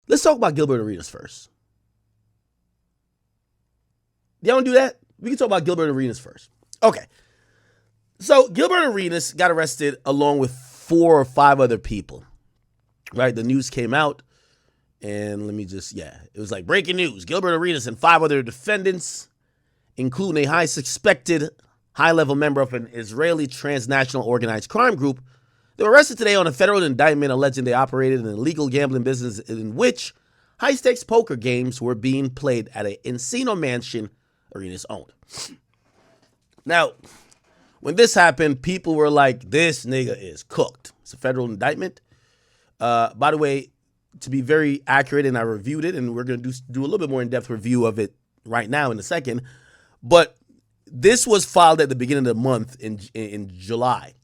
Let's talk about Gilbert Arenas first. Y'all want to do that? We can talk about Gilbert Arenas first. Okay. So Gilbert Arenas got arrested along with 4 or 5 other people. Right? The news came out. And let me just, it was like breaking news. Gilbert Arenas and 5 other defendants, including a high-level member of an Israeli transnational organized crime group, they were arrested today on a federal indictment alleging they operated an illegal gambling business in which high-stakes poker games were being played at an Encino mansion Arenas owned. Now, when this happened, people were like, this nigga is cooked. It's a federal indictment. By the way, to be very accurate, and I reviewed it, and we're going to do a little bit more in-depth review of it right now in a second. But this was filed at the beginning of the month in July,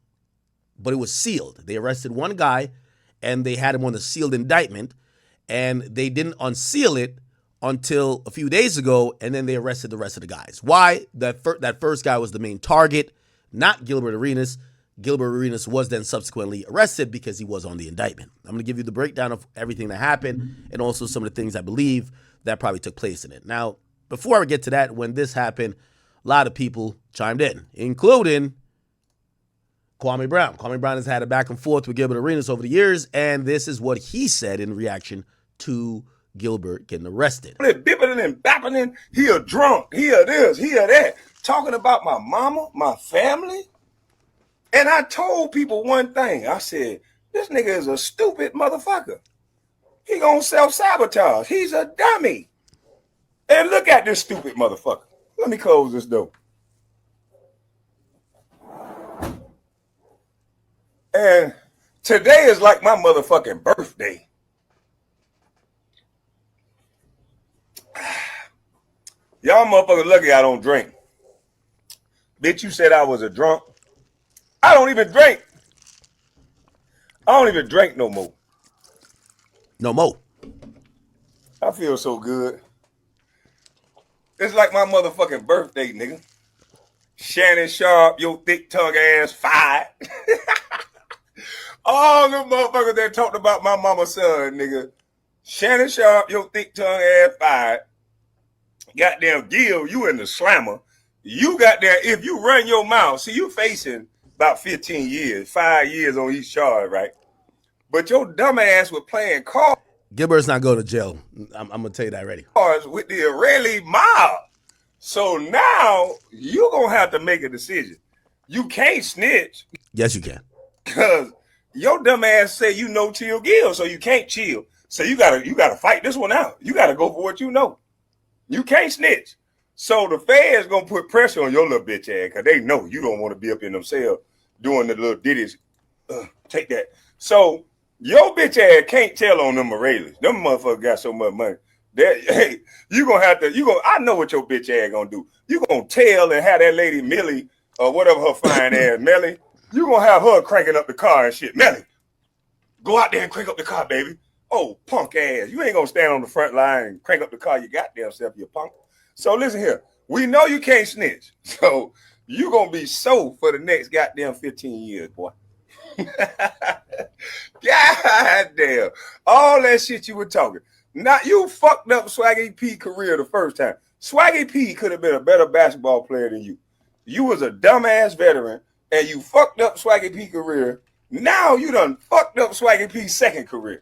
but it was sealed. They arrested one guy, and they had him on a sealed indictment, and they didn't unseal it until a few days ago, and then they arrested the rest of the guys. Why? That first guy was the main target, not Gilbert Arenas. Gilbert Arenas was then subsequently arrested because he was on the indictment. I'm going to give you the breakdown of everything that happened and also some of the things I believe that probably took place in it. Now, before I get to that, when this happened, a lot of people chimed in, including Kwame Brown. Kwame Brown has had a back and forth with Gilbert Arenas over the years, and this is what he said in reaction to Gilbert getting arrested. Bipping and bapping, he a drunk, he a this, he a that, talking about my mama, my family. And I told people one thing. I said, this nigga is a stupid motherfucker. He gonna self-sabotage. He's a dummy. And look at this stupid motherfucker. Let me close this door. And today is like my motherfucking birthday. Y'all motherfuckers lucky I don't drink. Bitch, you said I was a drunk. I don't even drink. I don't even drink no more. No more. I feel so good. It's like my motherfucking birthday, nigga. Shannon Sharp, your thick tongue ass, fired. All the motherfuckers that talked about my mama's son, nigga. Shannon Sharp, your thick tongue ass, fired. Goddamn Gil, you in the slammer. You got there, if you run your mouth, see you facing about 15 years, 5 years on each charge, right? But your dumb ass was playing cards. Gilbert's not going to jail. I'm going to tell you that already. With the Israeli mob. So now you're going to have to make a decision. You can't snitch. Yes, you can. Because your dumb ass say you know chill Gil, so you can't chill. So you gotta fight this one out. You got to go for what you know. You can't snitch. So the feds gonna put pressure on your little bitch ass because they know you don't want to be up in themselves doing the little ditties. Take that. So your bitch ass can't tell on them Morales. Them motherfuckers got so much money. That hey, you gonna have to. I know what your bitch ass gonna do. You gonna tell and have that lady Millie or whatever her fine ass Melly. You gonna have her cranking up the car and shit. Melly, go out there and crank up the car, baby. Oh, punk ass. You ain't gonna stand on the front line and crank up the car. You goddamn self, you punk. So listen here, we know you can't snitch. So you gonna be so for the next goddamn 15 years, boy. Goddamn. All that shit you were talking. Now you fucked up Swaggy P career the first time. Swaggy P could have been a better basketball player than you. You was a dumbass veteran and you fucked up Swaggy P career. Now you done fucked up Swaggy P's second career.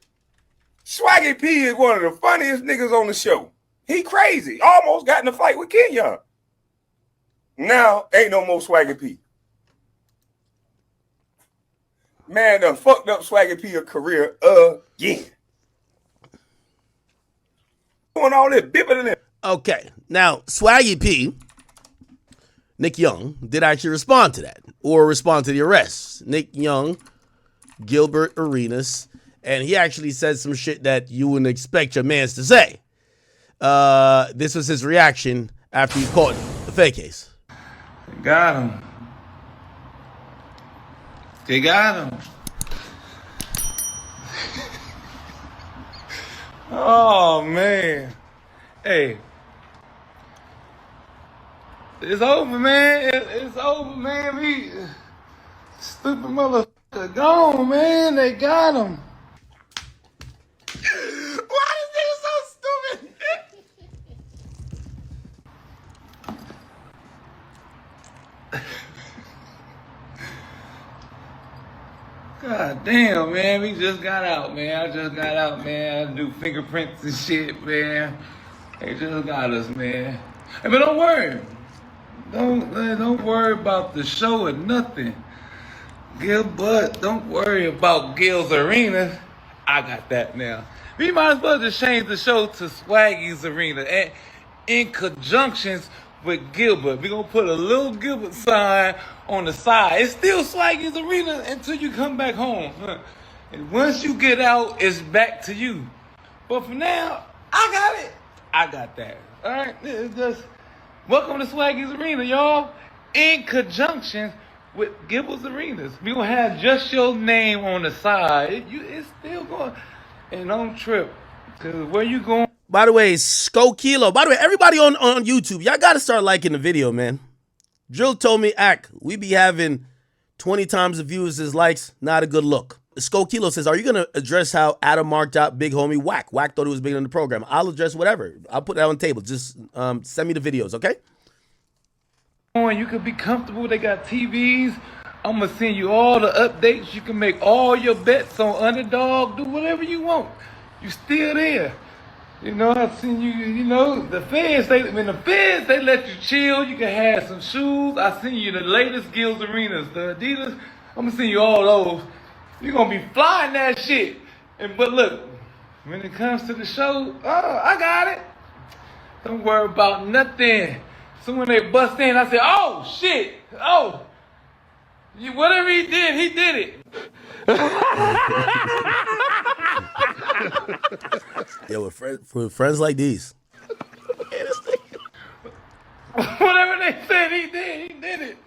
Swaggy P is one of the funniest niggas on the show. He crazy. Almost got in a fight with Kenyon. Now, ain't no more Swaggy P. Man done fucked up Swaggy P a career again. Doing all this bipping and it. Okay. Now, Swaggy P, Nick Young, did actually respond to that or respond to the arrest. Nick Young, Gilbert Arenas, and he actually said some shit that you wouldn't expect your mans to say. This was his reaction after he caught the fake case. They got him. They got him. Oh, man. Hey. It's over, man. It's over, man. We stupid motherfucker gone, man. They got him. Why does God damn, man. We just got out, man. I just got out, man. I do fingerprints and shit, man. They just got us, man. Hey, but don't worry. Don't worry about the show or nothing. Gilbert, don't worry about Gil's Arenas. I got that now. We might as well just change the show to Swaggy's Arena. And in conjunctions with Gilbert. We're going to put a little Gilbert sign on the side. It's still Swaggy's Arena until you come back home. And once you get out, it's back to you. But for now, I got it. I got that. All right? It's just, welcome to Swaggy's Arena, y'all. In conjunction with Gilbert's Arenas. We're going to have just your name on the side. It's still going. And don't trip. Because where you going? By the way, Sko Kilo. By the way, everybody on YouTube, y'all got to start liking the video, man. Drill told me, we be having 20 times the views as likes. Not a good look. Sko Kilo says, are you going to address how Adam marked out big homie Wack? Wack thought it was big on the program. I'll address whatever. I'll put that on the table. Just send me the videos, okay? You could be comfortable. They got TVs. I'm going to send you all the updates. You can make all your bets on Underdog. Do whatever you want. You still there. You know, I've seen you, you know, the feds, they let you chill. You can have some shoes. I seen you the latest Gil's Arenas, the Adidas. I'm going to send you all those. You're going to be flying that shit. But look, when it comes to the show, I got it. Don't worry about nothing. So when they bust in, I say, oh, shit. Oh, whatever he did it. Yo, with friends like these. Whatever they said, he did it.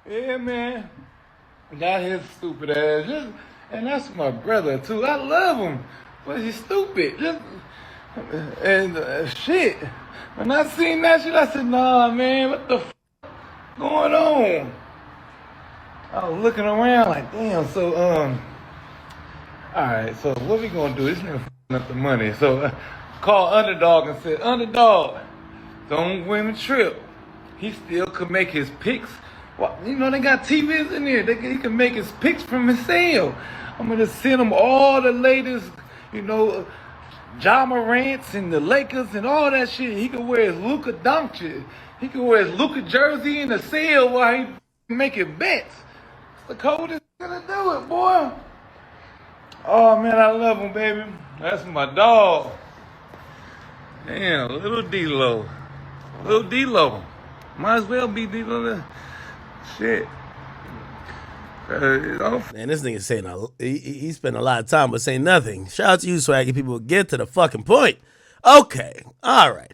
Yeah, man. Got his stupid ass. And that's my brother, too. I love him. But he's stupid. Shit. When I seen that shit, I said, nah, man, what the f*** going on? I was looking around like, damn, so, alright, so what we gonna do? This nigga f***ing up the money. So, call Underdog and said, Underdog, don't win the trip. He still could make his picks. Well, you know, they got TVs in there. He can make his picks from his cell. I'm gonna send him all the latest, you know, Ja Morants and the Lakers and all that shit. He can wear his Luka Doncic. He can wear his Luka jersey in the cell while he making bets. It's the coldest gonna do it, boy. Oh man, I love him, baby. That's my dog. Damn, little D-Lo. Little D-Lo. Might as well be D-Lo. Shit. Man, this nigga saying he spent a lot of time but saying nothing. Shout out to you, Swaggy. People get to the fucking point. Okay, all right.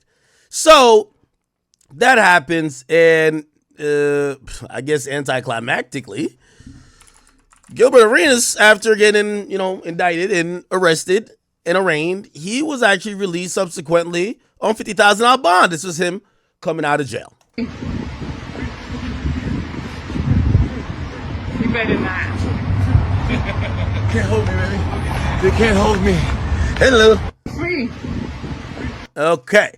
So that happens, and I guess anticlimactically, Gilbert Arenas, after getting indicted and arrested and arraigned, he was actually released subsequently on $50,000 bond. This was him coming out of jail. Better not. Can't hold me, baby. They can't hold me. Hello. Okay.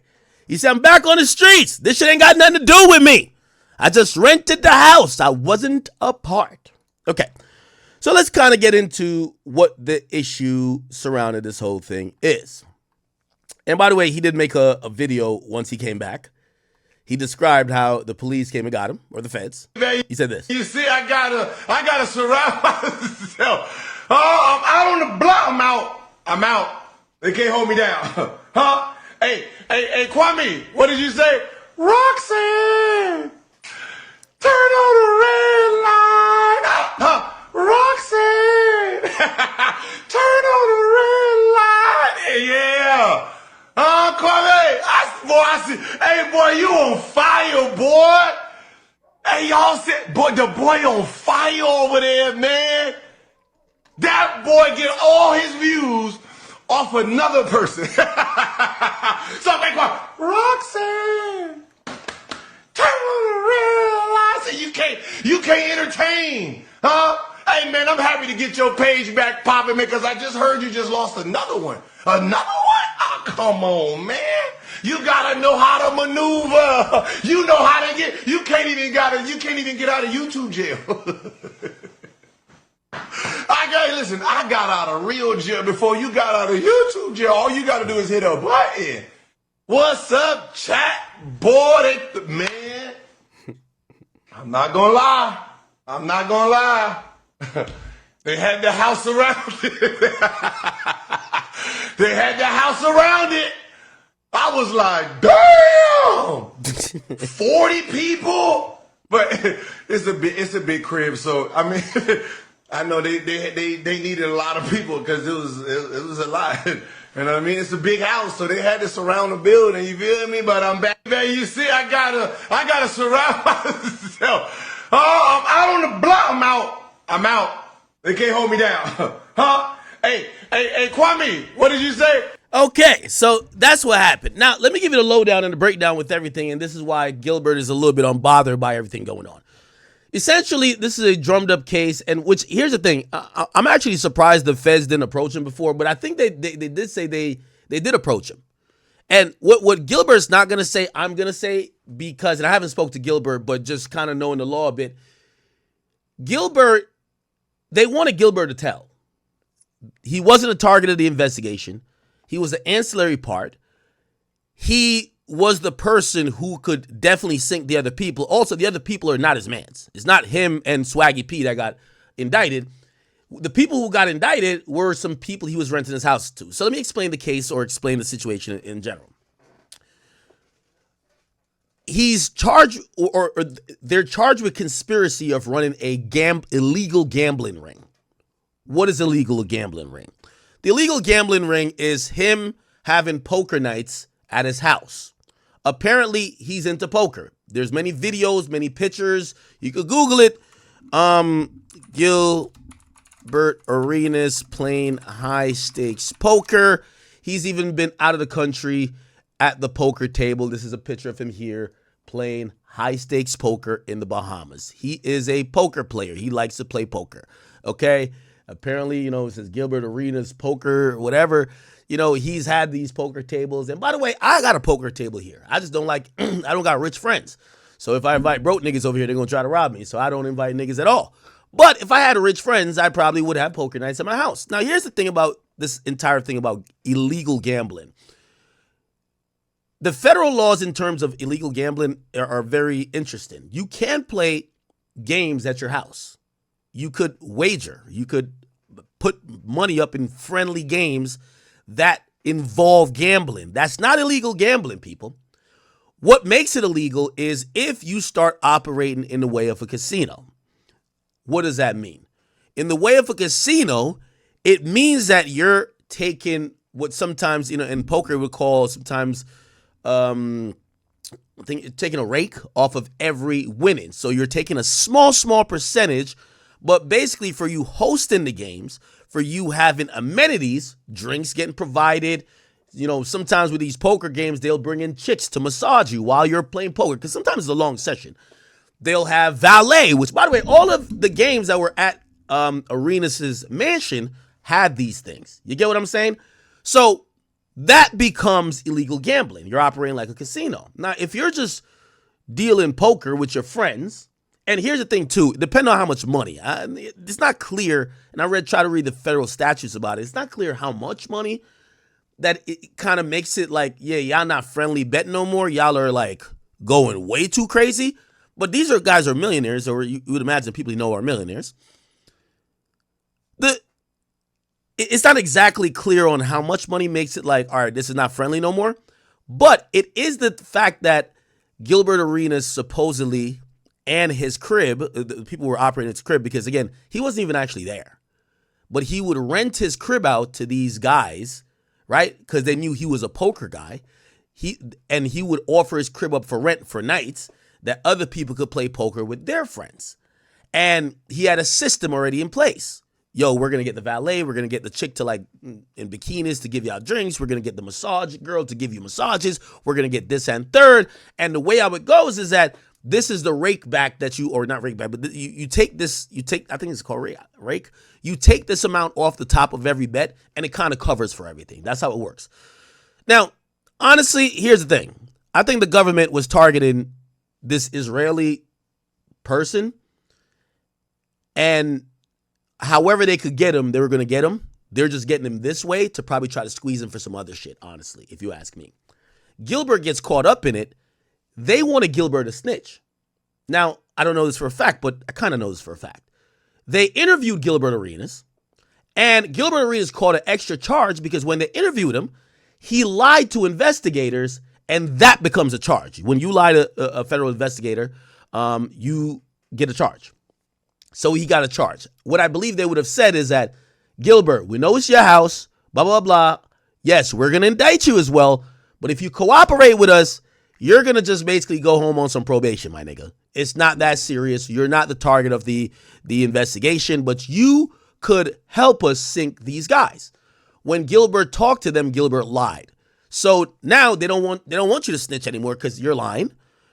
He said, I'm back on the streets. This shit ain't got nothing to do with me. I just rented the house. I wasn't a part. Okay. So let's kind of get into what the issue surrounding this whole thing is. And by the way, he did make a video once he came back. He described how the police came and got him, or the feds. He said this. You see, I gotta surround myself. I'm out on the block. I'm out. They can't hold me down. Huh? Hey, Kwame, what did you say? Roxanne, turn on the red light. Huh? Roxanne, turn on the red light. Yeah. Kwame, I see. Hey, boy, you on fire, boy. Hey, y'all said, boy, the boy on fire over there, man. That boy get all his views off another person. So they go, Roxanne, turn on the red light. So you can't entertain, huh? Hey, man, I'm happy to get your page back popping, man, because I just heard you just lost another one. Another one? Oh, come on, man. You gotta know how to maneuver. You know how to get. You can't even get out of YouTube jail. I I got out of real jail before you got out of YouTube jail. All you got to do is hit a button. What's up, chat? Boy, man. I'm not going to lie. They had the house around it. I was like, damn, 40 people. But it's a big crib, so I mean, I know they needed a lot of people because it was a lot. You know what I mean? It's a big house, so they had to surround the building. You feel me? But I'm back there. You see, I gotta surround myself. Oh, I'm out on the block. I'm out. They can't hold me down. Huh? Hey, Kwame, what did you say? Okay, so that's what happened. Now, let me give you the lowdown and the breakdown with everything, and this is why Gilbert is a little bit unbothered by everything going on. Essentially, this is a drummed-up case, and which, here's the thing. I'm actually surprised the feds didn't approach him before, but I think they did say they did approach him. And what Gilbert's not going to say, I'm going to say, because, and I haven't spoke to Gilbert, but just kind of knowing the law a bit, Gilbert, they wanted Gilbert to tell. He wasn't a target of the investigation. He was the ancillary part. He was the person who could definitely sink the other people. Also, the other people are not his mans. It's not him and Swaggy P that got indicted. The people who got indicted were some people he was renting his house to. So let me explain the case or explain the situation in general. He's charged, or they're charged with conspiracy of running a illegal gambling ring. What is illegal gambling ring? The illegal gambling ring is him having poker nights at his house. Apparently, he's into poker. There's many videos, many pictures. You could Google it. Gilbert Arenas playing high stakes poker. He's even been out of the country at the poker table. This is a picture of him here playing high stakes poker in the Bahamas. He is a poker player. He likes to play poker. Okay. Apparently, it says Gilbert Arenas poker, whatever. He's had these poker tables. And by the way, I got a poker table here. I just don't I don't got rich friends. So if I invite broke niggas over here, they're going to try to rob me. So I don't invite niggas at all. But if I had rich friends, I probably would have poker nights at my house. Now, here's the thing about this entire thing about illegal gambling. The federal laws in terms of illegal gambling are very interesting. You can play games at your house. You could wager. You could put money up in friendly games that involve gambling. That's not illegal gambling, people. What makes it illegal is if you start operating in the way of a casino. What does that mean? In the way of a casino, it means that you're taking what sometimes, in poker we call sometimes, I think taking a rake off of every winning. So you're taking a small percentage. But basically, for you hosting the games, for you having amenities, drinks getting provided, sometimes with these poker games, they'll bring in chicks to massage you while you're playing poker, because sometimes it's a long session. They'll have valet, which, by the way, all of the games that were at Arenas' mansion had these things. You get what I'm saying? So that becomes illegal gambling. You're operating like a casino. Now, if you're just dealing poker with your friends, and here's the thing, too, depending on how much money. It's not clear, and I try to read the federal statutes about it. It's not clear how much money that it kind of makes it like, yeah, y'all not friendly betting no more. Y'all are like going way too crazy. But these guys are millionaires, or you would imagine people you know are millionaires. It's not exactly clear on how much money makes it like, all right, this is not friendly no more. But it is the fact that Gilbert Arenas supposedly, and his crib, the people were operating his crib, because again, he wasn't even actually there, but he would rent his crib out to these guys, right? Because they knew he was a poker guy. He would offer his crib up for rent for nights that other people could play poker with their friends. And he had a system already in place. Yo, we're going to get the valet. We're going to get the chick to like in bikinis to give y'all drinks. We're going to get the massage girl to give you massages. We're going to get this and third. And the way how it goes is that this is the rake back that you, or not rake back, but you take, I think it's called rake. You take this amount off the top of every bet and it kind of covers for everything. That's how it works. Now, honestly, here's the thing. I think the government was targeting this Israeli person, and however they could get him, they were going to get him. They're just getting him this way to probably try to squeeze him for some other shit, honestly, if you ask me. Gilbert gets caught up in it. They wanted Gilbert to snitch. Now, I don't know this for a fact, but I kind of know this for a fact. They interviewed Gilbert Arenas, and Gilbert Arenas caught an extra charge because when they interviewed him, he lied to investigators, and that becomes a charge. When you lie to a federal investigator, you get a charge. So he got a charge. What I believe they would have said is that, Gilbert, we know it's your house, blah, blah, blah. Yes, we're going to indict you as well, but if you cooperate with us, you're going to just basically go home on some probation, my nigga. It's not that serious. You're not the target of the investigation, but you could help us sink these guys. When Gilbert talked to them, Gilbert lied. So now they don't want you to snitch anymore because you're lying,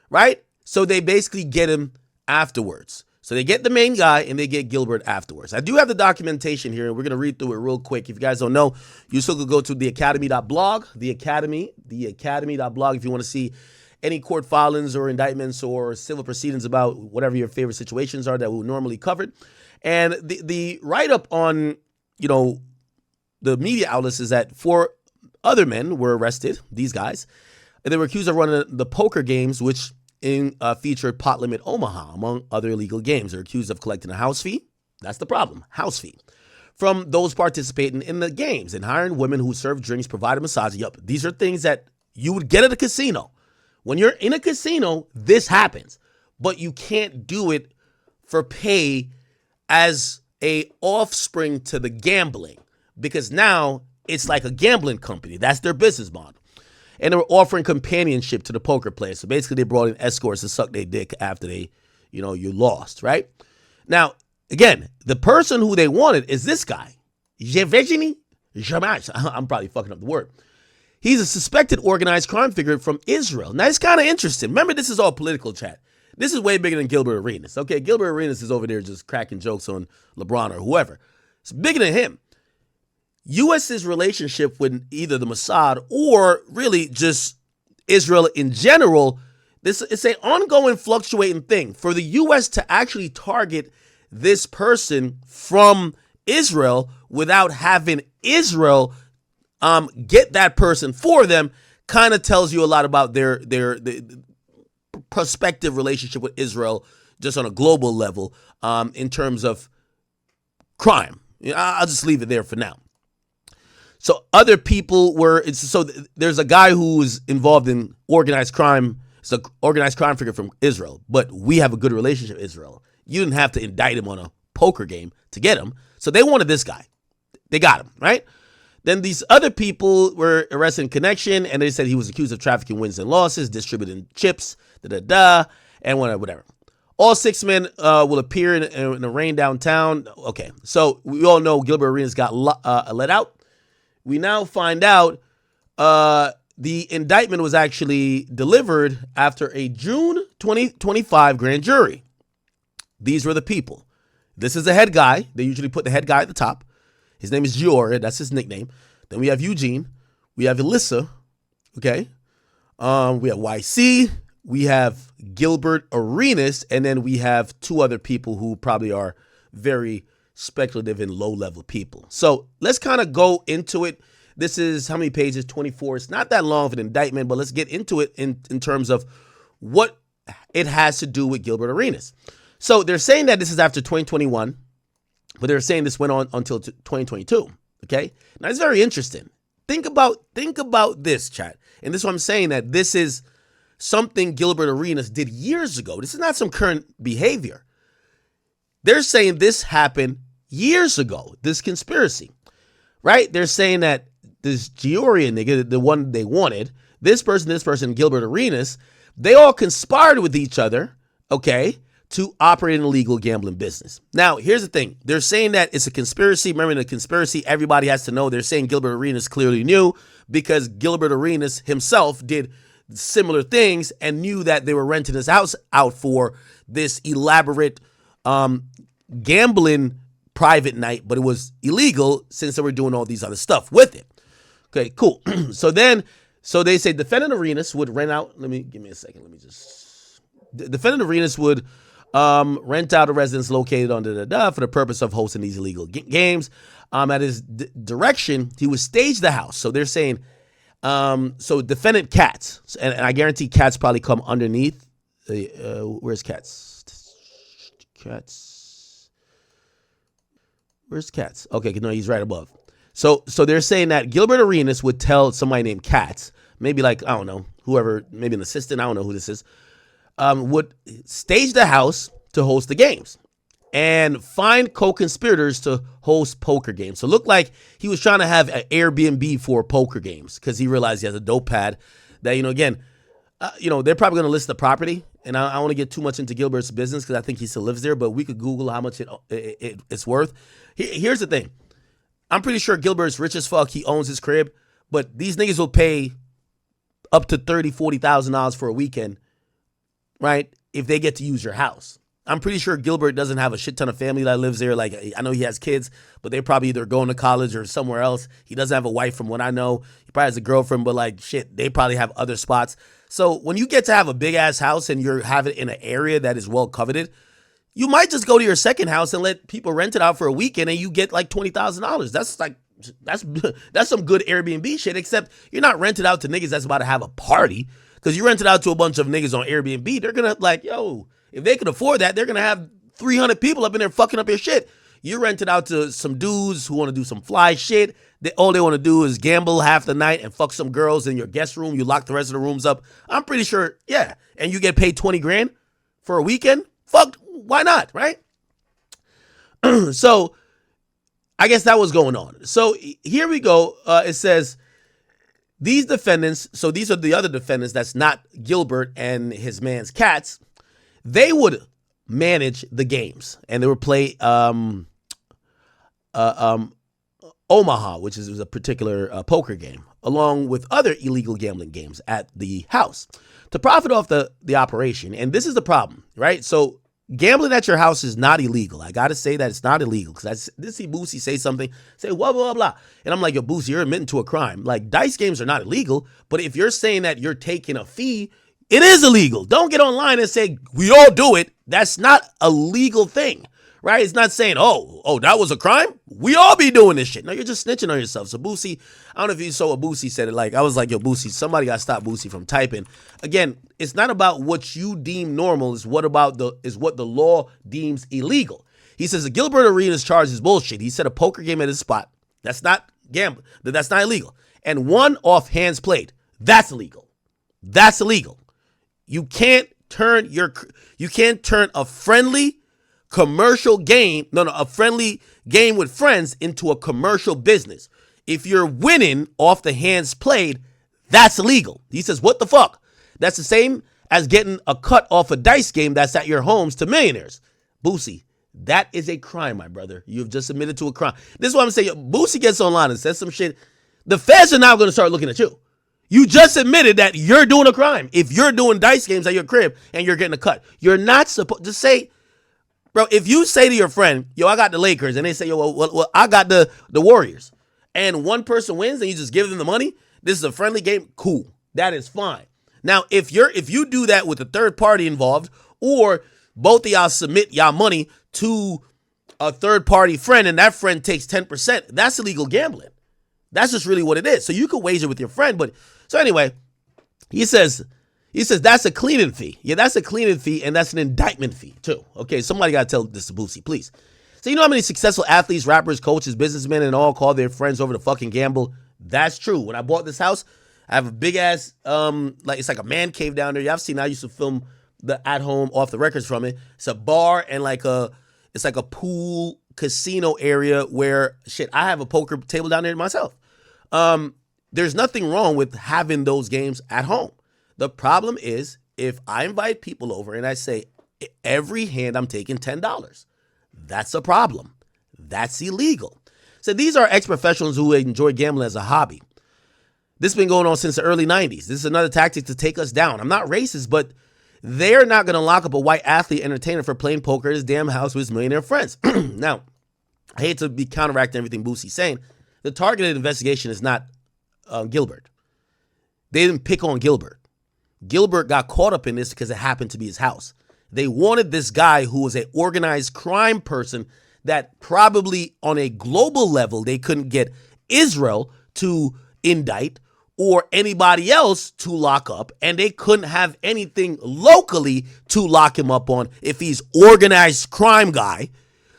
right? So they basically get him afterwards. So they get the main guy and they get Gilbert afterwards. I do have the documentation here, and we're going to read through it real quick. If you guys don't know, you still could go to theacademy.blog, theacademy.blog if you want to see any court filings or indictments or civil proceedings about whatever your favorite situations are that we normally covered. And the write-up on, the media outlets is that 4 other men were arrested, these guys, and they were accused of running the poker games, which featured Pot Limit Omaha, among other illegal games. They're accused of collecting a house fee. That's the problem, house fee, from those participating in the games and hiring women who serve drinks, provide a massage. Yup, these are things that you would get at a casino. When you're in a casino, this happens, but you can't do it for pay as a offspring to the gambling, because now it's like a gambling company. That's their business model. And they were offering companionship to the poker players. So basically they brought in escorts to suck their dick after they, you lost, right? Now, again, the person who they wanted is this guy, Yevgeny Jamash. I'm probably fucking up the word. He's a suspected organized crime figure from Israel. Now, it's kind of interesting. Remember, this is all political chat. This is way bigger than Gilbert Arenas. Okay, Gilbert Arenas is over there just cracking jokes on LeBron or whoever. It's bigger than him. U.S.'s relationship with either the Mossad or really just Israel in general, it's an ongoing fluctuating thing. For the U.S. to actually target this person from Israel without having Israel get that person for them kind of tells you a lot about their prospective relationship with Israel just on a global level in terms of crime. I'll just leave it there for now. So other people there's a guy who's involved in organized crime. It's an organized crime figure from Israel, but we have a good relationship with Israel. You didn't have to indict him on a poker game to get him. So they wanted this guy. They got him, right? Then these other people were arrested in connection, and they said he was accused of trafficking wins and losses, distributing chips, and whatever. All 6 men will appear in a rain downtown. Okay, so we all know Gilbert Arenas got let out. We now find out the indictment was actually delivered after a June 2025 grand jury. These were the people. This is the head guy. They usually put the head guy at the top. His name is Giora. That's his nickname. Then we have Eugene. We have Alyssa. Okay. We have YC. We have Gilbert Arenas. And then we have 2 other people who probably are very speculative and low-level people. So let's kind of go into it. This is how many pages? 24. It's not that long of an indictment, but let's get into it in terms of what it has to do with Gilbert Arenas. So they're saying that this is after 2021, but they're saying this went on until 2022. Okay. Now it's very interesting. Think about this, chat. And this is what I'm saying, that this is something Gilbert Arenas did years ago. This is not some current behavior. They're saying this happened years ago, this conspiracy, right? They're saying that this Giora nigga, the one they wanted, this person, Gilbert Arenas, they all conspired with each other, okay, to operate an illegal gambling business. Now, here's the thing. They're saying that it's a conspiracy. Remember, in a conspiracy, everybody has to know. They're saying Gilbert Arenas clearly knew because Gilbert Arenas himself did similar things and knew that they were renting his house out for this elaborate gambling private night, but it was illegal since they were doing all these other stuff with it. Okay, cool. So they say defendant Arenas would rent out. Defendant Arenas would rent out a residence located on for the purpose of hosting these illegal games. At his direction, he would stage the house. So they're saying, so defendant Katz, and I guarantee Katz probably come underneath. Where's Katz? Where's Katz? Okay, no, he's right above. So they're saying that Gilbert Arenas would tell somebody named Katz, maybe like, I don't know, whoever, maybe an assistant, I don't know who this is, would stage the house to host the games and find co-conspirators to host poker games. So it looked like he was trying to have an Airbnb for poker games because he realized he has a dope pad that, again, they're probably going to list the property. And I don't want to get too much into Gilbert's business because I think he still lives there, but we could Google how much it's worth. Here's the thing. I'm pretty sure Gilbert's rich as fuck. He owns his crib, but these niggas will pay up to $30,000, $40,000 for a weekend, right? If they get to use your house. I'm pretty sure Gilbert doesn't have a shit ton of family that lives there. Like, I know he has kids, but they're probably either going to college or somewhere else. He doesn't have a wife from what I know. He probably has a girlfriend, but like, shit, they probably have other spots. So when you get to have a big ass house and you have it in an area that is well coveted, you might just go to your second house and let people rent it out for a weekend and you get like $20,000. That's some good Airbnb shit, except you're not rented out to niggas that's about to have a party. Because you rent it out to a bunch of niggas on Airbnb, they're going to like, yo, if they can afford that, they're going to have 300 people up in there fucking up your shit. You rent it out to some dudes who want to do some fly shit. All they want to do is gamble half the night and fuck some girls in your guest room. You lock the rest of the rooms up. I'm pretty sure, yeah. And you get paid $20,000 for a weekend? Fuck, why not, right? So I guess that was going on. So here we go. It says, these defendants, so these are the other defendants that's not Gilbert and his man's Katz, they would manage the games and they would play Omaha, which is a particular poker game, along with other illegal gambling games at the house to profit off the operation. And this is the problem, right? So gambling at your house is not illegal. I got to say that it's not illegal because I did see Boosie say something, say blah, blah, blah. And I'm like, yo, Boosie, you're admitting to a crime. Like, dice games are not illegal, but if you're saying that you're taking a fee, it is illegal. Don't get online and say, we all do it. That's not a legal thing, right? It's not saying, oh, that was a crime? We all be doing this shit. No, you're just snitching on yourself. So Boosie, I don't know if you saw what Boosie said it like. I was like, yo, Boosie, somebody got to stop Boosie from typing. Again, it's not about what you deem normal. It's what the law deems illegal. He says the Gilbert Arenas charge is bullshit. He said a poker game at his spot. That's not gambling. That's not illegal. And one off hands played. That's illegal. That's illegal. You can't turn a friendly commercial game, a friendly game with friends into a commercial business. If you're winning off the hands played, that's illegal. He says, what the fuck? That's the same as getting a cut off a dice game that's at your homes to millionaires. Boosie, that is a crime, my brother. You've just admitted to a crime. This is what I'm saying. Boosie gets online and says some shit. The feds are now going to start looking at you. You just admitted that you're doing a crime. If you're doing dice games at your crib and you're getting a cut, you're not supposed to say, bro, if you say to your friend, yo, I got the Lakers, and they say, yo, well I got the Warriors, and one person wins and you just give them the money, this is a friendly game, cool. That is fine. Now, if you do that with a third party involved, or both of y'all submit y'all money to a third party friend and that friend takes 10%, that's illegal gambling. That's just really what it is. So you could wager with your friend, but so anyway, he says that's a cleaning fee. Yeah, that's a cleaning fee, and that's an indictment fee too. Okay, somebody got to tell this to Boosie, please. So you know how many successful athletes, rappers, coaches, businessmen, and all call their friends over to fucking gamble? That's true. When I bought this house, I have a big ass, it's like a man cave down there. Y'all seen, I used to film the at home off the records from it. It's a bar and it's like a pool casino area where I have a poker table down there myself. There's nothing wrong with having those games at home. The problem is if I invite people over and I say every hand I'm taking $10, that's a problem. That's illegal. So these are ex-professionals who enjoy gambling as a hobby. This has been going on since the early 90s. This is another tactic to take us down. I'm not racist, but they're not going to lock up a white athlete entertainer for playing poker at his damn house with his millionaire friends. Now, I hate to be counteracting everything Boosie's saying. The targeted investigation is not Gilbert. They didn't pick on Gilbert. Gilbert got caught up in this because it happened to be his house. They wanted this guy who was an organized crime person that probably on a global level they couldn't get Israel to indict or anybody else to lock up, and they couldn't have anything locally to lock him up on if he's organized crime guy.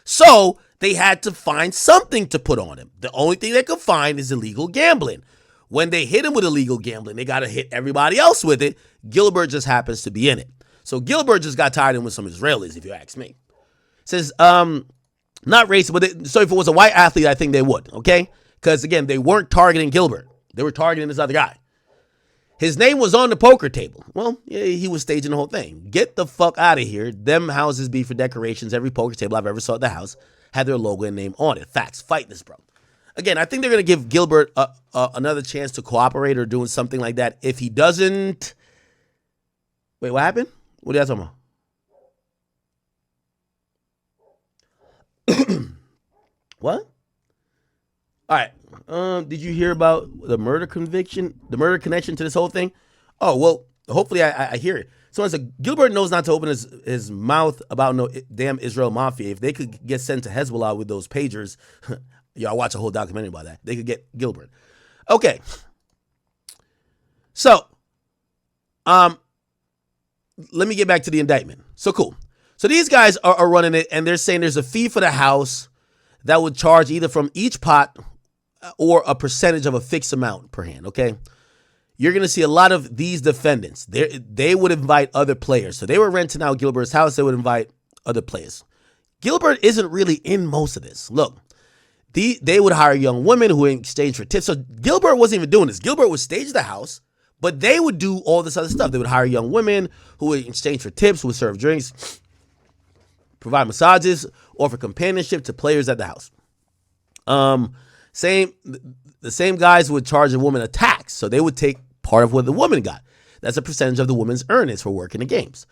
So they had to find something to put on him. The only thing they could find is illegal gambling. When they hit him with illegal gambling, they got to hit everybody else with it. Gilbert just happens to be in it. So Gilbert just got tied in with some Israelis, if you ask me. Says, not racist, but so if it was a white athlete, I think they would, okay? Because, again, they weren't targeting Gilbert. They were targeting this other guy. His name was on the poker table. Well, yeah, he was staging the whole thing. Get the fuck out of here. Them houses be for decorations. Every poker table I've ever saw at the house had their logo and name on it. Facts. Fight this, bro. Again, I think they're going to give Gilbert another chance to cooperate or doing something like that. If he doesn't... Wait, what happened? What are you talking about? What? All right. Did you hear about the murder conviction, the murder connection to this whole thing? Oh, well, hopefully I hear it. Someone said, Gilbert knows not to open his mouth about no damn Israel mafia. If they could get sent to Hezbollah with those pagers, y'all watch a whole documentary about that. They could get Gilbert. Okay. So, let me get back to the indictment. So cool. So these guys are running it, and they're saying there's a fee for the house that would charge either from each pot or a percentage of a fixed amount per hand, okay? You're going to see a lot of these defendants. They would invite other players. So they were renting out Gilbert's house. They would invite other players. Gilbert isn't really in most of this. Look, they would hire young women who in exchange for tips. So Gilbert wasn't even doing this. Gilbert would stage the house, but they would do all this other stuff. They would hire young women who would exchange for tips, who would serve drinks, provide massages, offer companionship to players at the house. The same guys would charge a woman a tax, so they would take part of what the woman got. That's a percentage of the woman's earnings for working the games.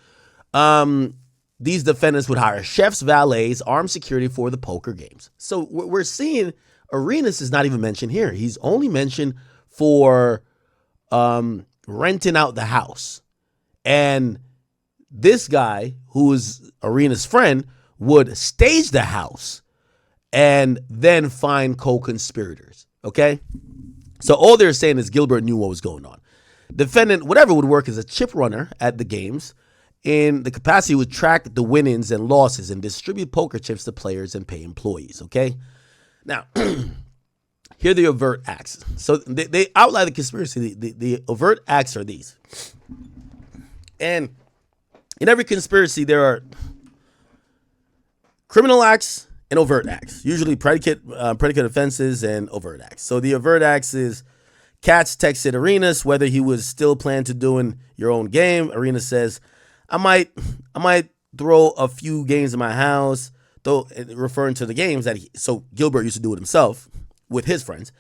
These defendants would hire chefs, valets, armed security for the poker games. So we're seeing Arenas is not even mentioned here. He's only mentioned for renting out the house. And this guy, who is Arenas' friend, would stage the house and then find co-conspirators, okay? So all they're saying is Gilbert knew what was going on. Defendant, whatever, would work as a chip runner at the games. In the capacity, would track the winnings and losses and distribute poker chips to players and pay employees, okay? Now, here are the overt acts. So they outline the conspiracy. The overt acts are these. And in every conspiracy, there are criminal acts and overt acts, usually predicate offenses and overt acts. So the overt acts is Katz texted Arenas whether he was still planning to doing your own game. Arenas says, I might throw a few games in my house, though, referring to the games that so Gilbert used to do it himself with his friends.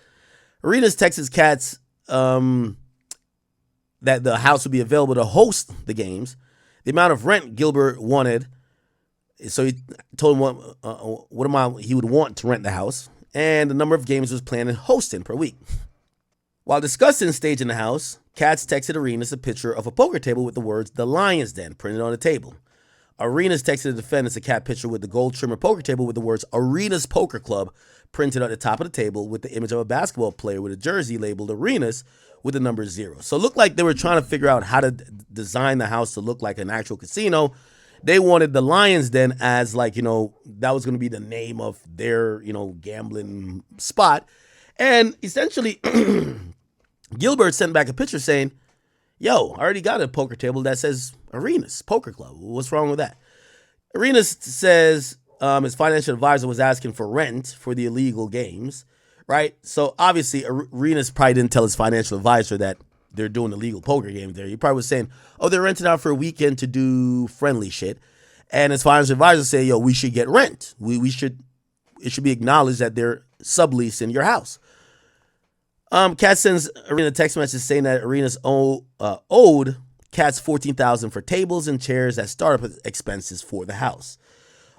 Arenas texts Katz that the house would be available to host the games, the amount of rent Gilbert wanted. So he told him what amount he would want to rent the house, and the number of games he was planning hosting per week. While discussing staging the house, Katz texted Arenas a picture of a poker table with the words "The Lion's Den" printed on the table. Arenas texted the defendants a cat picture with the gold trimmer poker table with the words "Arenas Poker Club" printed at the top of the table with the image of a basketball player with a jersey labeled Arenas with the number 0. So it looked like they were trying to figure out how to design the house to look like an actual casino. They wanted the Lion's Den as like, that was going to be the name of their, gambling spot. And essentially, Gilbert sent back a picture saying, yo, I already got a poker table that says Arenas Poker Club. What's wrong with that? Arenas says his financial advisor was asking for rent for the illegal games, right? So obviously, Arenas probably didn't tell his financial advisor that they're doing illegal poker games there. He probably was saying, oh, they're renting out for a weekend to do friendly shit. And his financial advisor say, yo, we should get rent. It should be acknowledged that they're subleasing your house. Katz sends Arenas a text message saying that Arenas owed Katz $14,000 for tables and chairs as startup expenses for the house.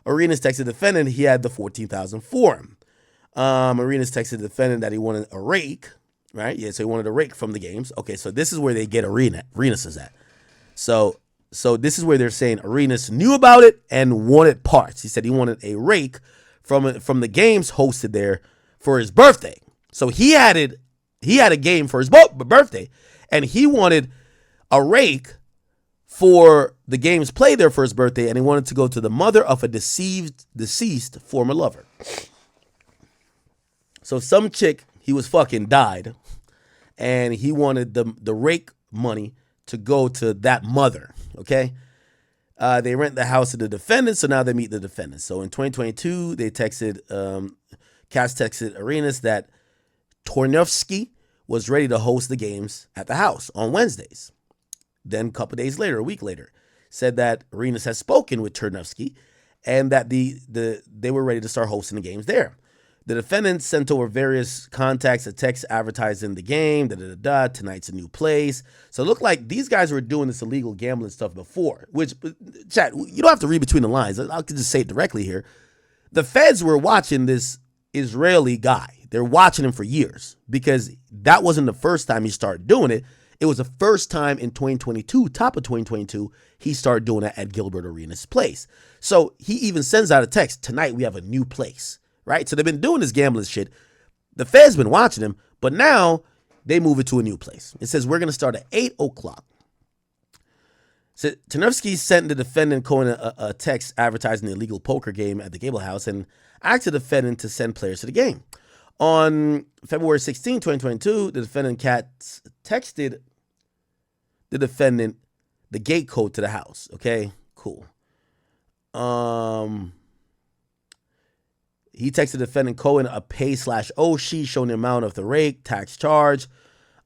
Arenas texted the defendant he had the $14,000 for him. Arenas texted the defendant that he wanted a rake, right? Yeah, so he wanted a rake from the games. Okay, so this is where they get Arenas is at. So So this is where they're saying Arenas knew about it and wanted parts. He said he wanted a rake from the games hosted there for his birthday. So he had a game for his birthday, and he wanted a rake for the games played there for his birthday, and he wanted to go to the mother of a deceased former lover. So some chick he was fucking died, and he wanted the rake money to go to that mother. Okay, they rent the house of the defendant, so now they meet the defendant. So in 2022, they texted Cass texted Arenas that Tornowski was ready to host the games at the house on Wednesdays. Then a couple days later, a week later, said that Arenas has spoken with Tornowski and that they were ready to start hosting the games there. The defendant sent over various contacts, a text advertising the game, tonight's a new place. So it looked like these guys were doing this illegal gambling stuff before, which, chat, you don't have to read between the lines. I could just say it directly here. The feds were watching this Israeli guy. They're watching him for years because that wasn't the first time he started doing it. It was the first time in 2022, top of 2022, he started doing it at Gilbert Arenas' place. So he even sends out a text, tonight we have a new place. Right? So they've been doing this gambling shit. The Fed's been watching him, but now they move it to a new place. It says we're going to start at 8 o'clock. So Tanevsky sent the defendant Cohen a text advertising the illegal poker game at the Gable House and asked the defendant to send players to the game. On February 16, 2022, the defendant Katz texted the defendant the gate code to the house. Okay, cool. He texted defendant Cohen a pay/O sheet showing the amount of the rake, tax charge,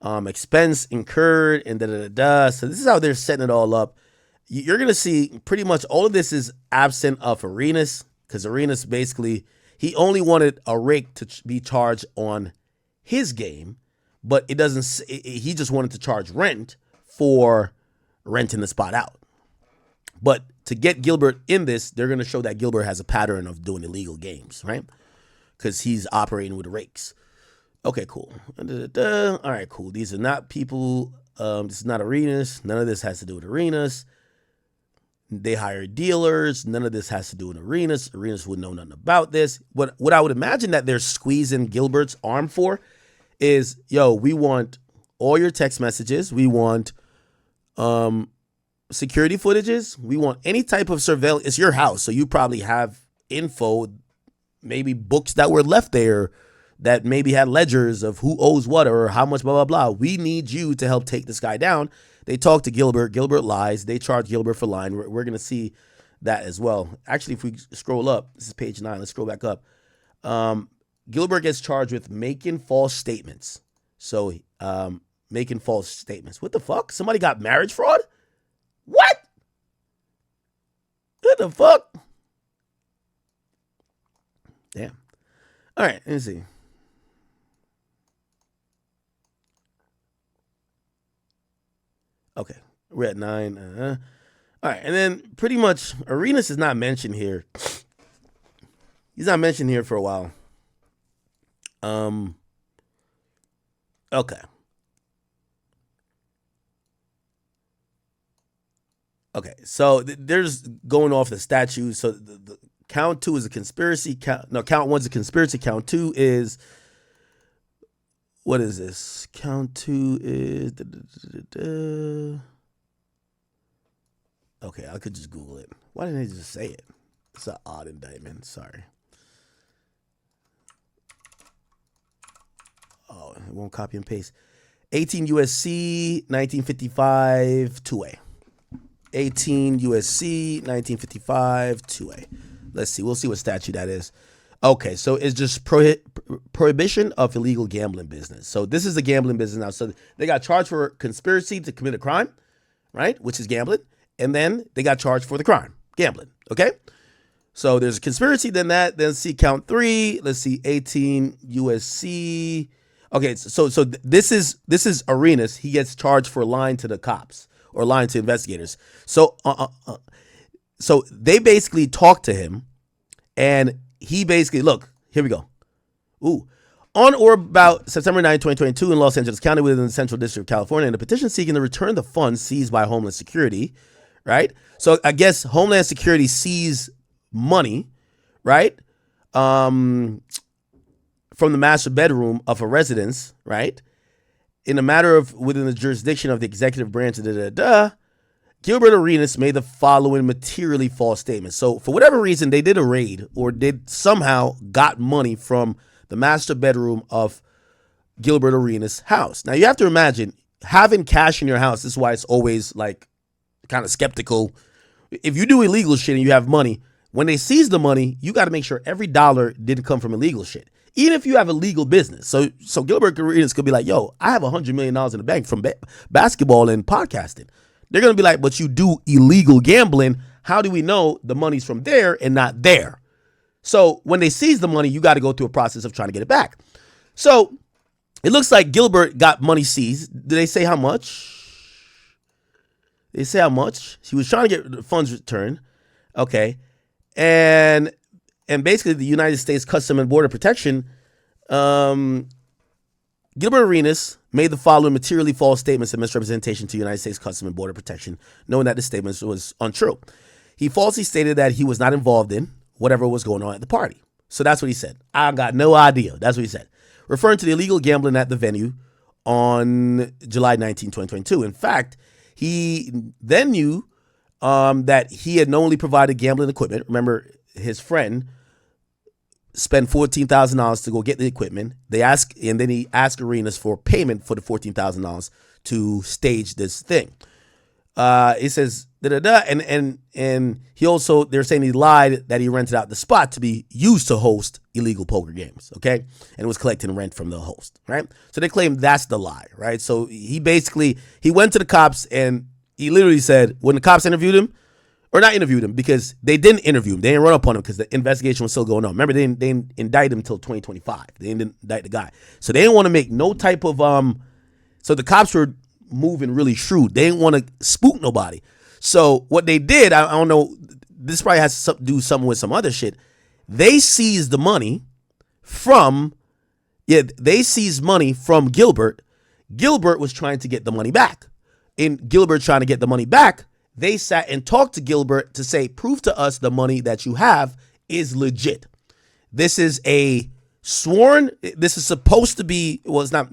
expense incurred, and So this is how they're setting it all up. You're going to see pretty much all of this is absent of Arenas, because Arenas basically, he only wanted a rake to be charged on his game, but it doesn't. He just wanted to charge rent for renting the spot out. But to get Gilbert in this, they're going to show that Gilbert has a pattern of doing illegal games, right? Because he's operating with rakes. Okay, cool. All right, cool. These are not people. This is not Arenas. None of this has to do with Arenas. They hire dealers. None of this has to do with Arenas. Arenas would know nothing about this. What I would imagine that they're squeezing Gilbert's arm for is, yo, we want all your text messages. We want security footages. We want any type of surveillance. It's your house, so you probably have info, maybe books that were left there that maybe had ledgers of who owes what or how much, blah, blah, blah. We need you to help take this guy down. They talk to Gilbert. Gilbert lies. They charge Gilbert for lying. We're going to see that as well. Actually, if we scroll up, this is page 9. Let's scroll back up. Gilbert gets charged with making false statements. So making false statements. What the fuck? Somebody got marriage fraud? What? What the fuck? Damn. All right, let me see. Okay, we're at 9. All right, and then pretty much Arenas is not mentioned here. He's not mentioned here for a while. Okay. Okay, so there's going off the statute. So the count 2 is a conspiracy. Count 1's a conspiracy. Count 2 is, what is this? Count 2 is, okay, I could just Google it. Why didn't they just say it? It's an odd indictment. Sorry. Oh, it won't copy and paste. 18 USC 1955 2A. 18 USC 1955 2A. Let's see. We'll see what statute that is. Okay, so it's just prohibition of illegal gambling business. So this is a gambling business now. So they got charged for conspiracy to commit a crime, right? Which is gambling. And then they got charged for the crime, gambling. Okay? So there's a conspiracy, then that. Then see count 3. Let's see 18 USC. Okay, so this is Arenas. He gets charged for lying to the cops or lying to investigators. So so they basically talked to him, and he basically, look, here we go. Ooh. On or about September 9, 2022 in Los Angeles County within the Central District of California, in a petition seeking to return the funds seized by Homeland Security, right? So I guess Homeland Security seized money, right, from the master bedroom of a residence, right, in a matter of within the jurisdiction of the executive branch. Gilbert Arenas made the following materially false statements. So for whatever reason, they did a raid or did somehow got money from the master bedroom of Gilbert Arenas' house. Now you have to imagine having cash in your house. This is why it's always like kind of skeptical. If you do illegal shit and you have money, when they seize the money, you got to make sure every dollar didn't come from illegal shit. Even if you have a legal business. So Gilbert Arenas could be like, yo, I have $100 million in the bank from basketball and podcasting. They're going to be like, but you do illegal gambling. How do we know the money's from there and not there? So when they seize the money, you got to go through a process of trying to get it back. So it looks like Gilbert got money seized. Did they say how much? They say how much? He was trying to get the funds returned. Okay. And basically the United States Customs and Border Protection, Gilbert Arenas made the following materially false statements and misrepresentation to United States Customs and Border Protection, knowing that the statements was untrue. He falsely stated that he was not involved in whatever was going on at the party. So that's what he said. I got no idea. That's what he said. Referring to the illegal gambling at the venue on July 19, 2022. In fact, he then knew that he had knowingly provided gambling equipment. Remember, his friend spent $14,000 to go get the equipment. And then he asked Arenas for payment for the $14,000 to stage this thing. It says and he also, they're saying he lied that he rented out the spot to be used to host illegal poker games, okay, and was collecting rent from the host, right? So they claim that's the lie, right? So he went to the cops and he literally said when the cops interviewed him, or not interviewed him because they didn't interview him. They didn't run up on him because the investigation was still going on. Remember, they didn't indict him until 2025. They didn't indict the guy. So they didn't want to make no type of, so the cops were moving really shrewd. They didn't want to spook nobody. So what they did, I don't know, this probably has to do something with some other shit. They seized the money from Gilbert. Gilbert was trying to get the money back. In Gilbert trying to get the money back, they sat and talked to Gilbert to say, prove to us the money that you have is legit. This is a sworn, this is supposed to be, well, it's not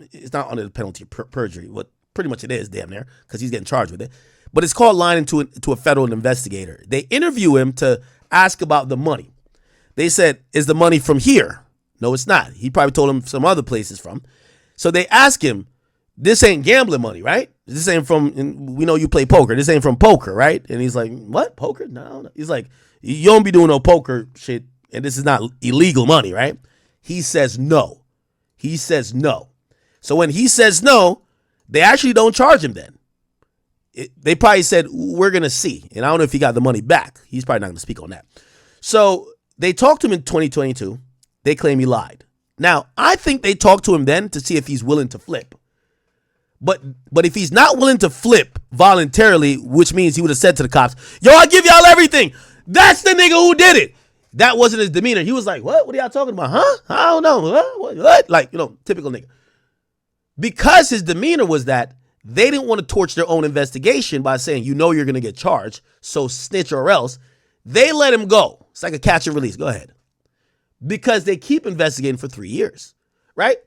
under the penalty of perjury. What pretty much it is, damn near, because he's getting charged with it. But it's called lying to a federal investigator. They interview him to ask about the money. They said, is the money from here? No, it's not. He probably told him some other places from. So they ask him, this ain't gambling money, right? This ain't from, we know you play poker. This ain't from poker, right? And he's like, what? Poker? No. He's like, you don't be doing no poker shit, and this is not illegal money, right? He says no. He says no. So when he says no, they actually don't charge him then. They probably said, we're going to see. And I don't know if he got the money back. He's probably not going to speak on that. So they talked to him in 2022. They claim he lied. Now, I think they talked to him then to see if he's willing to flip. But if he's not willing to flip voluntarily, which means he would have said to the cops, yo, I give y'all everything. That's the nigga who did it. That wasn't his demeanor. He was like, what? What are y'all talking about? Huh? I don't know. What? Like, typical nigga. Because his demeanor was that they didn't want to torch their own investigation by saying, you're going to get charged, so snitch or else. They let him go. It's like a catch and release. Go ahead. Because they keep investigating for 3 years, right?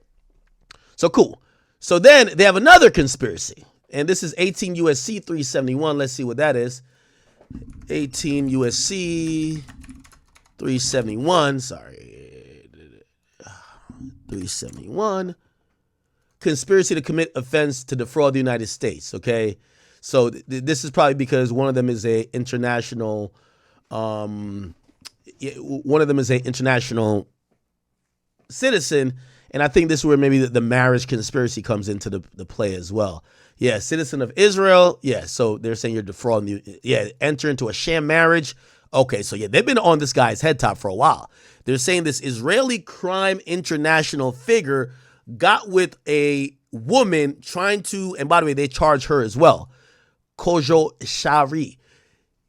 So cool. So then they have another conspiracy, and this is 18 USC 371. Let's see what that is. 18 USC 371. Sorry. 371. Conspiracy to commit offense to defraud the United States. Okay. So this is probably because one of them is a international, citizen. And I think this is where maybe the marriage conspiracy comes into the play as well. Yeah, citizen of Israel. Yeah, so they're saying you're defrauding. Enter into a sham marriage. Okay, so yeah, they've been on this guy's head top for a while. They're saying this Israeli crime international figure got with a woman trying to, and by the way, they charge her as well, Kojo Shari.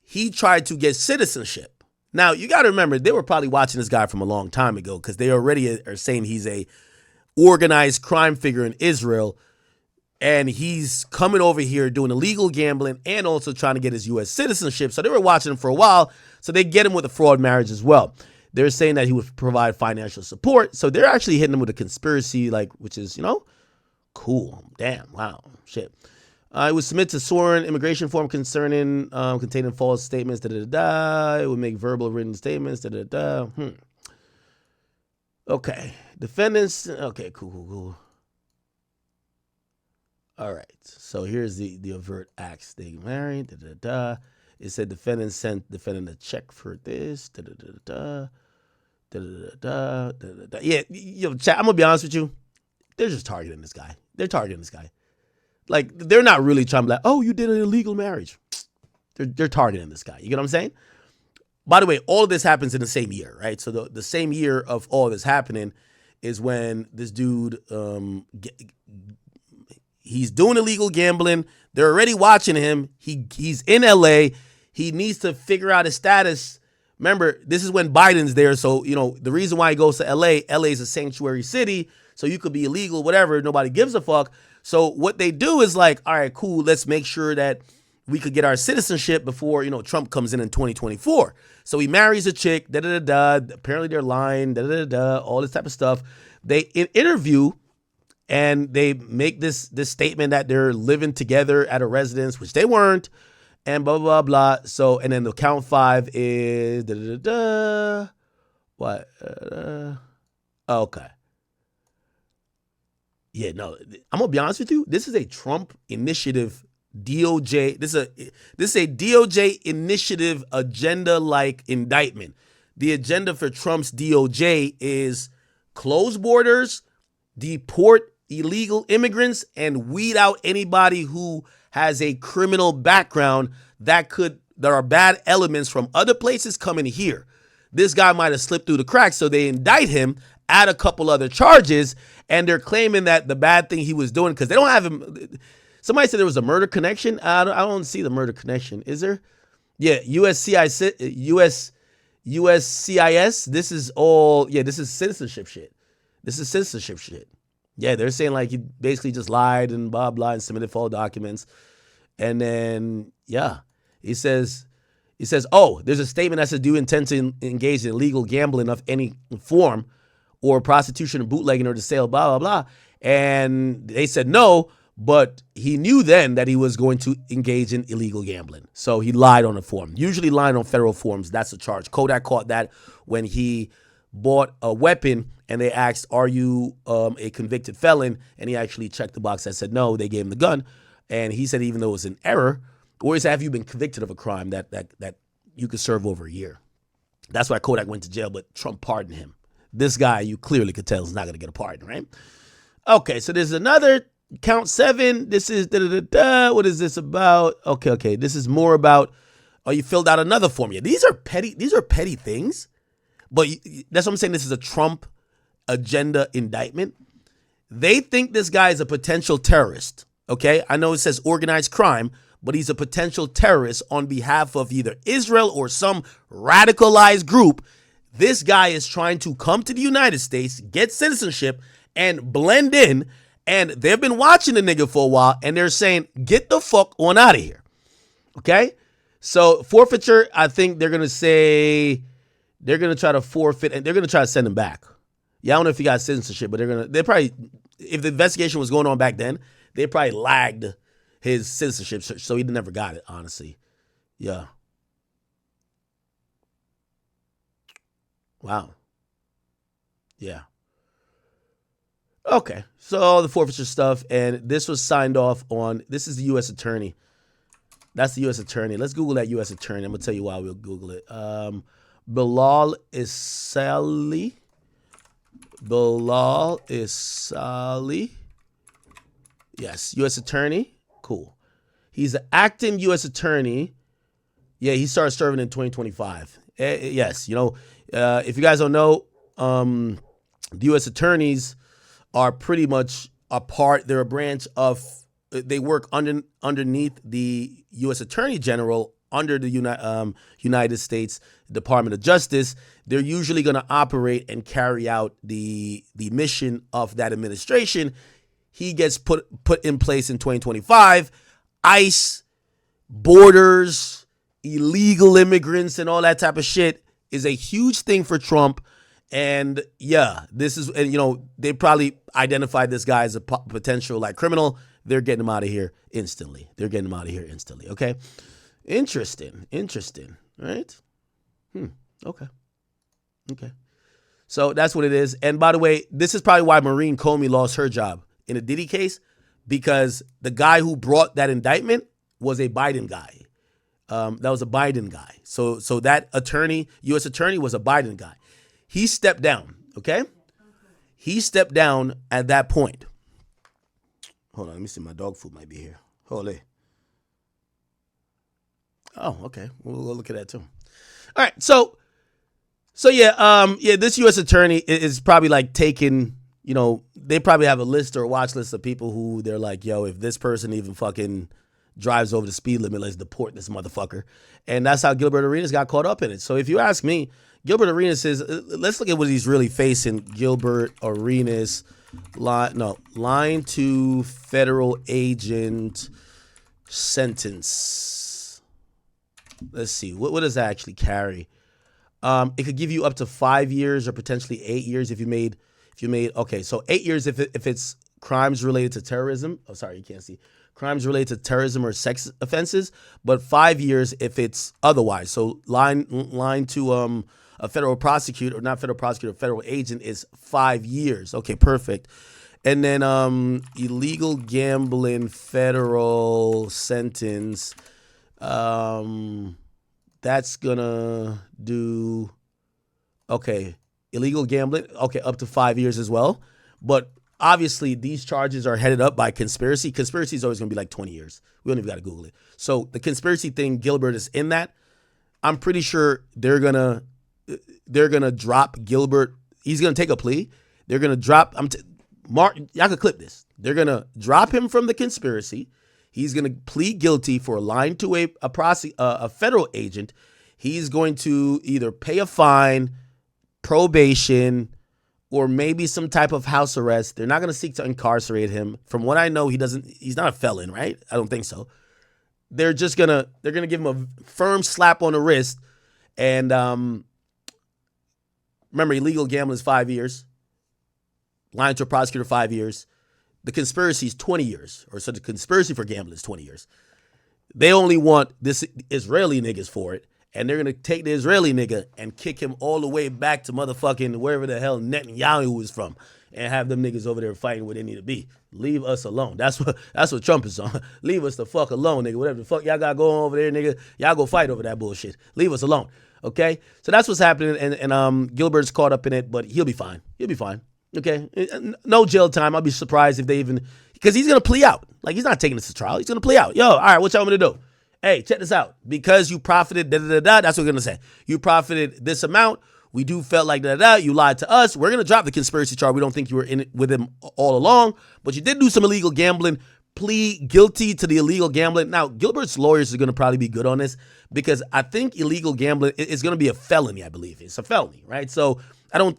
He tried to get citizenship. Now, you got to remember, they were probably watching this guy from a long time ago because they already are saying he's a organized crime figure in Israel. And he's coming over here doing illegal gambling and also trying to get his U.S. citizenship. So they were watching him for a while. So they get him with a fraud marriage as well. They're saying that he would provide financial support. So they're actually hitting him with a conspiracy, which is, cool. Damn. Wow. Shit. It would submit to sworn immigration form containing false statements. It would make verbal written statements. Okay. Defendants. Okay. Cool. All right. So here's the overt acts. They married. It said defendant sent defendant a check for this. Yeah. Chat, I'm gonna be honest with you. They're just targeting this guy. They're targeting this guy. Like, they're not really trying to be like, oh, you did an illegal marriage. They're targeting this guy. You get what I'm saying? By the way, all of this happens in the same year, right? So the same year of all this happening is when this dude, he's doing illegal gambling. They're already watching him. He's in LA. He needs to figure out his status. Remember, this is when Biden's there. So, the reason why he goes to LA is a sanctuary city. So you could be illegal, whatever. Nobody gives a fuck. So what they do is like, all right, cool. Let's make sure that we could get our citizenship before, Trump comes in 2024. So he marries a chick, Apparently they're lying, all this type of stuff. They interview and they make this statement that they're living together at a residence, which they weren't, and blah, blah, blah. So, and then the count 5 is what? Okay. Yeah, no, I'm gonna be honest with you. This is a Trump initiative DOJ. This is a DOJ initiative agenda-like indictment. The agenda for Trump's DOJ is close borders, deport illegal immigrants, and weed out anybody who has a criminal background there are bad elements from other places coming here. This guy might have slipped through the cracks, so they indict him, add a couple other charges, and they're claiming that the bad thing he was doing, because they don't have him. Somebody said there was a murder connection. I don't see the murder connection. Is there? Yeah, USCIS. This is all, this is citizenship shit. Yeah, they're saying like he basically just lied and blah, blah, and submitted false documents. And then, he says, oh, there's a statement that says, do you intend to engage in illegal gambling of any form or prostitution or bootlegging or the sale, blah, blah, blah. And they said no, but he knew then that he was going to engage in illegal gambling. So he lied on a form. Usually lying on federal forms, that's a charge. Kodak caught that when he bought a weapon and they asked, are you a convicted felon? And he actually checked the box that said no. They gave him the gun. And he said even though it was an error, or he said, have you been convicted of a crime that you could serve over a year? That's why Kodak went to jail, but Trump pardoned him. This guy, you clearly could tell, is not going to get a pardon, right? Okay, so there's another count 7. This is what is this about? Okay. This is more about, you filled out another form. Yeah, these are petty things, but that's what I'm saying. This is a Trump agenda indictment. They think this guy is a potential terrorist. Okay, I know it says organized crime, but he's a potential terrorist on behalf of either Israel or some radicalized group. This guy is trying to come to the United States, get citizenship, and blend in. And they've been watching the nigga for a while, and they're saying, get the fuck on out of here. Okay? So forfeiture, I think they're going to say, they're going to try to forfeit, and they're going to try to send him back. Yeah, I don't know if he got citizenship, but they probably, if the investigation was going on back then, they probably lagged his citizenship, so he never got it, honestly. Yeah. Wow. Yeah. Okay. So all the forfeiture stuff, and this was signed off on. This is the U.S. attorney. That's the U.S. attorney. Let's Google that U.S. attorney. I'm going to tell you why we'll Google it. Bilal Isali. Yes, U.S. attorney. Cool. He's an acting U.S. attorney. Yeah, he started serving in 2025. Yes, if you guys don't know, the U.S. attorneys are pretty much a part. They're a branch of. They work underneath the U.S. Attorney General under the United States Department of Justice. They're usually going to operate and carry out the mission of that administration. he gets put in place in 2025. ICE, borders, illegal immigrants, and all that type of shit is a huge thing for Trump. And yeah, this is, and you know, they probably identified this guy as a potential like criminal. They're getting him out of here instantly. Okay. Interesting. Right? Okay. So that's what it is. And by the way, this is probably why Maureen Comey lost her job in a Diddy case, because the guy who brought that indictment was a Biden guy. That was a Biden guy. So that attorney, U.S. attorney, was a Biden guy. He stepped down, okay? He stepped down at that point. Hold on, let me see. My dog food might be here. Hold it. Oh, okay. We'll go look at that too. All right, so yeah, this U.S. attorney is probably like taking, you know, they probably have a list or a watch list of people who they're like, yo, if this person even fucking drives over the speed limit, let's deport this motherfucker. And that's how Gilbert Arenas got caught up in it. So if you ask me, Gilbert Arenas is, let's look at what he's really facing. Gilbert Arenas, line to federal agent sentence. Let's see, what does that actually carry? It could give you up to 5 years or potentially 8 years if you made, okay, so 8 years if it's crimes related to terrorism. Oh, sorry, you can't see. Crimes related to terrorism or sex offenses, but 5 years if it's otherwise. So line to a federal prosecutor, or not federal prosecutor, federal agent is 5 years. Okay, perfect. And then illegal gambling federal sentence. That's gonna do, okay, illegal gambling, okay, up to 5 years as well. But obviously these charges are headed up by conspiracy. Conspiracy is always gonna be like 20 years. We don't even gotta Google it. So the conspiracy thing, Gilbert is in that. I'm pretty sure they're gonna drop Gilbert. He's gonna take a plea. They're gonna drop, Mark, y'all can clip this. They're gonna drop him from the conspiracy. He's going to plead guilty for lying to a federal agent. He's going to either pay a fine, probation, or maybe some type of house arrest. They're not going to seek to incarcerate him. From what I know, he's not a felon, right? I don't think so. They're going to give him a firm slap on the wrist. And remember, illegal gambling is 5 years. Lying to a prosecutor, 5 years. The conspiracy is 20 years, or so the conspiracy for gambling is 20 years. They only want this Israeli niggas for it, and they're going to take the Israeli nigga and kick him all the way back to motherfucking wherever the hell Netanyahu is from, and have them niggas over there fighting where they need to be. Leave us alone. That's what Trump is on. Leave us the fuck alone, nigga. Whatever the fuck y'all got going over there, nigga, y'all go fight over that bullshit. Leave us alone, okay? So that's what's happening, and Gilbert's caught up in it, but he'll be fine. Okay, no jail time. I'll be surprised if they even, because he's gonna plea out. Like, he's not taking this to trial. He's gonna plea out. Yo, all right, what y'all want me to do? Hey, check this out. Because you profited, that's what we're gonna say. You profited this amount. We do felt like you lied to us. We're gonna drop the conspiracy charge. We don't think you were in it with him all along, but you did do some illegal gambling. Plead guilty to the illegal gambling. Now, Gilbert's lawyers are gonna probably be good on this, because I think illegal gambling is gonna be a felony. I believe it's a felony, right? So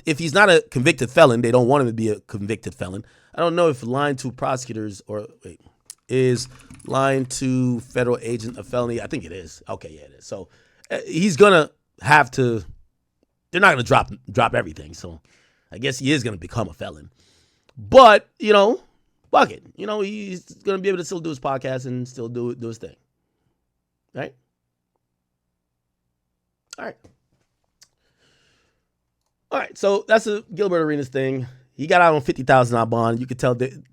if he's not a convicted felon, they don't want him to be a convicted felon. I don't know if lying to prosecutors is lying to federal agent a felony. I think it is. Okay, yeah, it is. So he's gonna have to. They're not gonna drop everything. So I guess he is gonna become a felon. But fuck it. He's gonna be able to still do his podcast and still do his thing. Right. All right, so that's a Gilbert Arenas thing. He got out on $50,000 bond. You could tell the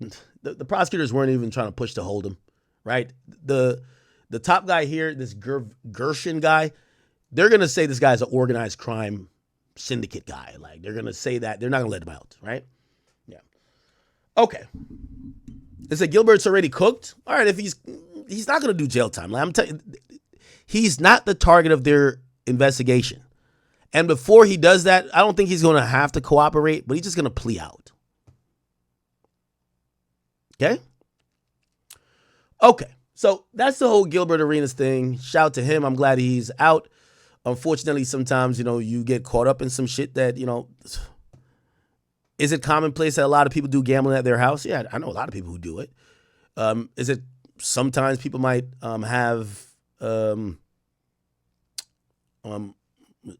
prosecutors weren't even trying to push to hold him, right? The top guy here, this Gershon guy, they're going to say this guy's an organized crime syndicate guy. Like, they're going to say that. They're not going to let him out, right? Yeah. Okay. They said Gilbert's already cooked. All right, if he's not going to do jail time. Like, I'm telling you, he's not the target of their investigation. And before he does that, I don't think he's going to have to cooperate, but he's just going to plea out. Okay. So that's the whole Gilbert Arenas thing. Shout to him. I'm glad he's out. Unfortunately, sometimes, you get caught up in some shit that, Is it commonplace that a lot of people do gambling at their house? Yeah, I know a lot of people who do it. Is it sometimes people might have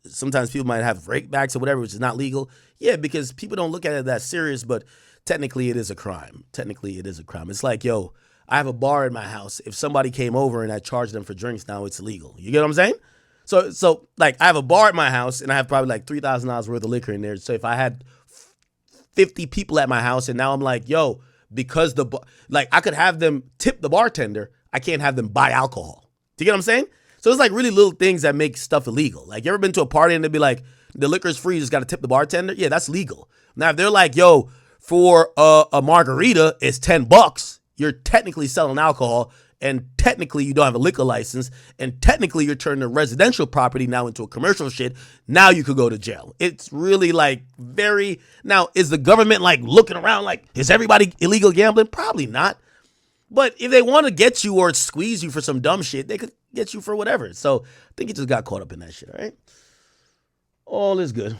sometimes people might have rakebacks or whatever, which is not legal. Yeah, because people don't look at it that serious, but technically it is a crime. It's like, yo, I have a bar in my house. If somebody came over and I charged them for drinks, now it's illegal. You get what I'm saying? So like I have a bar at my house and I have probably like $3,000 worth of liquor in there. So if I had 50 people at my house and now I'm like, yo, because I could have them tip the bartender, I can't have them buy alcohol. Do you get what I'm saying? So it's like really little things that make stuff illegal. Like, you ever been to a party and they'd be like, the liquor's free, you just got to tip the bartender? Yeah, that's legal. Now, if they're like, yo, for a margarita, it's $10, you're technically selling alcohol, and technically you don't have a liquor license, and technically you're turning a residential property now into a commercial shit. Now you could go to jail. It's really like very... Now, is the government like looking around like, is everybody illegal gambling? Probably not. But if they want to get you or squeeze you for some dumb shit, they could get you for whatever. So I think he just got caught up in that shit, all right? All is good.